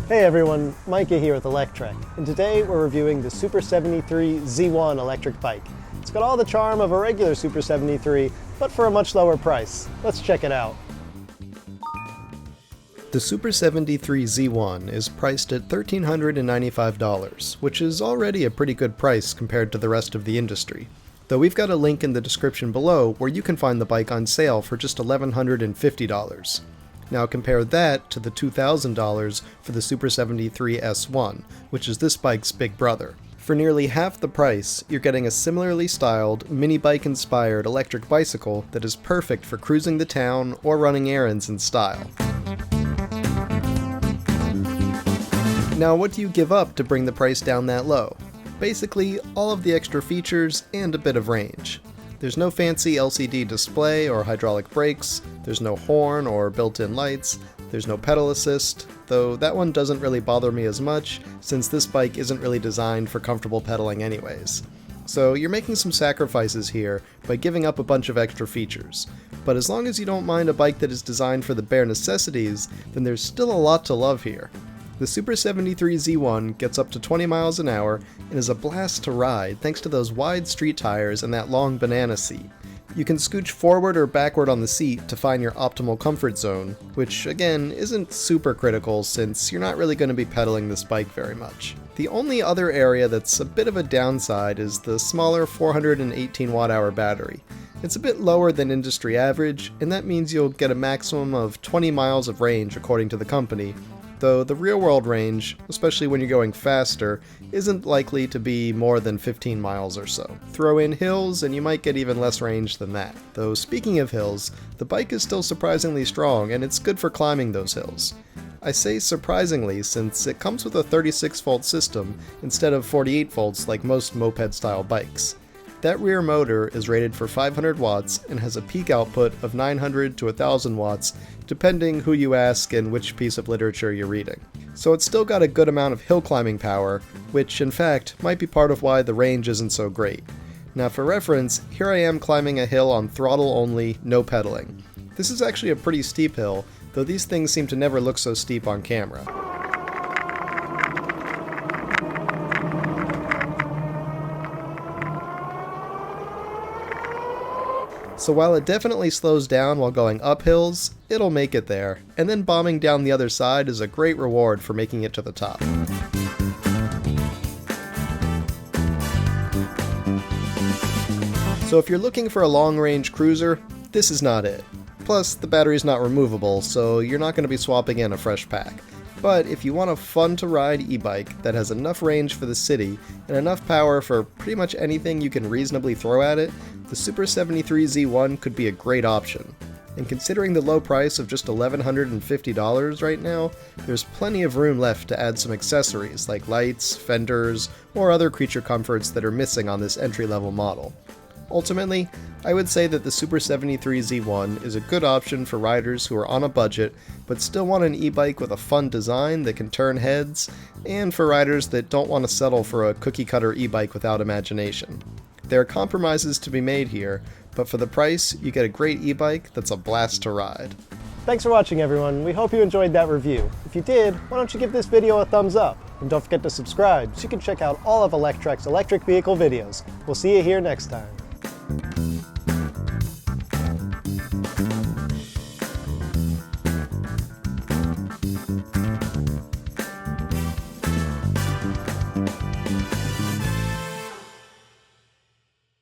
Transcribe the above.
Hey everyone, Micah here with Electrek, and today we're reviewing the SUPER73-Z1 electric bike. It's got all the charm of a regular Super 73, but for a much lower price. Let's check it out. The SUPER73-Z1 is priced at $1,395, which is already a pretty good price compared to the rest of the industry. Though we've got a link in the description below where you can find the bike on sale for just $1,150. Now compare that to the $2,000 for the SUPER73-S1, which is this bike's big brother. For nearly half the price, you're getting a similarly styled, mini bike-inspired electric bicycle that is perfect for cruising the town or running errands in style. Now, what do you give up to bring the price down that low? Basically, all of the extra features and a bit of range. There's no fancy LCD display or hydraulic brakes, there's no horn or built-in lights, there's no pedal assist, though that one doesn't really bother me as much since this bike isn't really designed for comfortable pedaling anyways. So you're making some sacrifices here by giving up a bunch of extra features. But as long as you don't mind a bike that is designed for the bare necessities, then there's still a lot to love here. The SUPER73-Z1 gets up to 20 miles an hour and is a blast to ride thanks to those wide street tires and that long banana seat. You can scooch forward or backward on the seat to find your optimal comfort zone, which again isn't super critical since you're not really going to be pedaling this bike very much. The only other area that's a bit of a downside is the smaller 418 watt-hour battery. It's a bit lower than industry average, and that means you'll get a maximum of 20 miles of range according to the company, though the real-world range, especially when you're going faster, isn't likely to be more than 15 miles or so. Throw in hills and you might get even less range than that. Though speaking of hills, the bike is still surprisingly strong and it's good for climbing those hills. I say surprisingly since it comes with a 36-volt system instead of 48 volts like most moped-style bikes. That rear motor is rated for 500 watts and has a peak output of 900 to 1000 watts, depending who you ask and which piece of literature you're reading. So it's still got a good amount of hill climbing power, which in fact might be part of why the range isn't so great. Now for reference, here I am climbing a hill on throttle only, no pedaling. This is actually a pretty steep hill, though these things seem to never look so steep on camera. So while it definitely slows down while going up hills, it'll make it there, and then bombing down the other side is a great reward for making it to the top. So if you're looking for a long-range cruiser, this is not it. Plus, the battery's not removable, so you're not going to be swapping in a fresh pack. But if you want a fun-to-ride e-bike that has enough range for the city and enough power for pretty much anything you can reasonably throw at it, the SUPER73-Z1 could be a great option. And considering the low price of just $1,150 right now, there's plenty of room left to add some accessories like lights, fenders, or other creature comforts that are missing on this entry-level model. Ultimately, I would say that the SUPER73-Z1 is a good option for riders who are on a budget but still want an e-bike with a fun design that can turn heads, and for riders that don't want to settle for a cookie-cutter e-bike without imagination. There are compromises to be made here, but for the price, you get a great e-bike that's a blast to ride. Thanks for watching everyone, we hope you enjoyed that review. If you did, why don't you give this video a thumbs up? And don't forget to subscribe so you can check out all of Electrek's electric vehicle videos. We'll see you here next time.